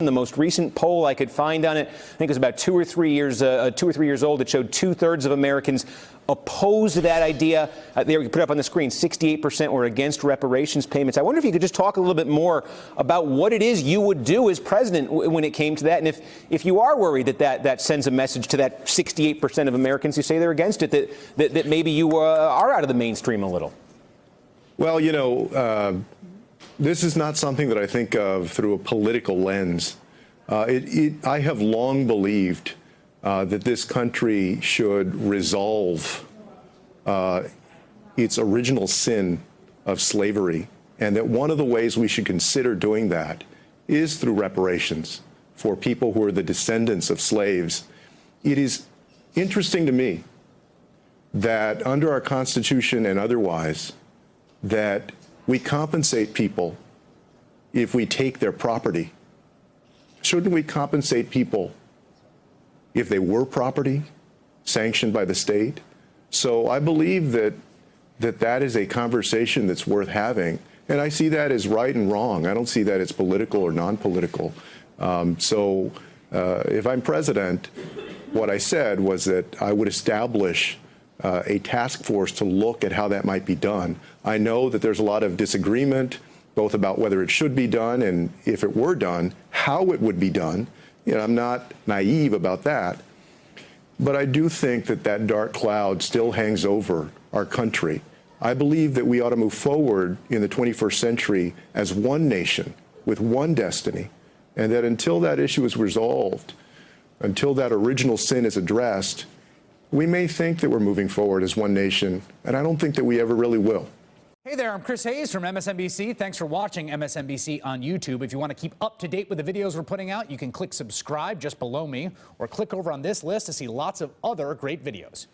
The most recent poll I could find on it, I think it was about 2 or 3 years old. It showed 2/3 of Americans opposed that idea. There, you put it up on the screen. 68% were against reparations payments. I wonder if you could just talk a little bit more about what it is you would do as president when it came to that, and if you are worried that sends a message to that 68% of Americans who say they're against it, that maybe you are out of the mainstream a little. Well, you know, this is not something that I think of through a political lens. I have long believed that this country should resolve its original sin of slavery, and that one of the ways we should consider doing that is through reparations for people who are the descendants of slaves. It is interesting to me that under our Constitution and otherwise, that we compensate people if we take their property. Shouldn't we compensate people if they were property sanctioned by the state? So I believe that is a conversation that's worth having. And I see that as right and wrong. I don't see that as political or non-political. If I'm president, what I said was that I would establish a task force to look at how that might be done. I know that there's a lot of disagreement, both about whether it should be done and if it were done, how it would be done. You know, I'm not naive about that. But I do think that dark cloud still hangs over our country. I believe that we ought to move forward in the 21st century as one nation with one destiny, and that until that issue is resolved, until that original sin is addressed, we may think that we're moving forward as one nation, and I don't think that we ever really will. Hey there, I'm Chris Hayes from MSNBC. Thanks for watching MSNBC on YouTube. If you want to keep up to date with the videos we're putting out, you can click subscribe just below me, or click over on this list to see lots of other great videos.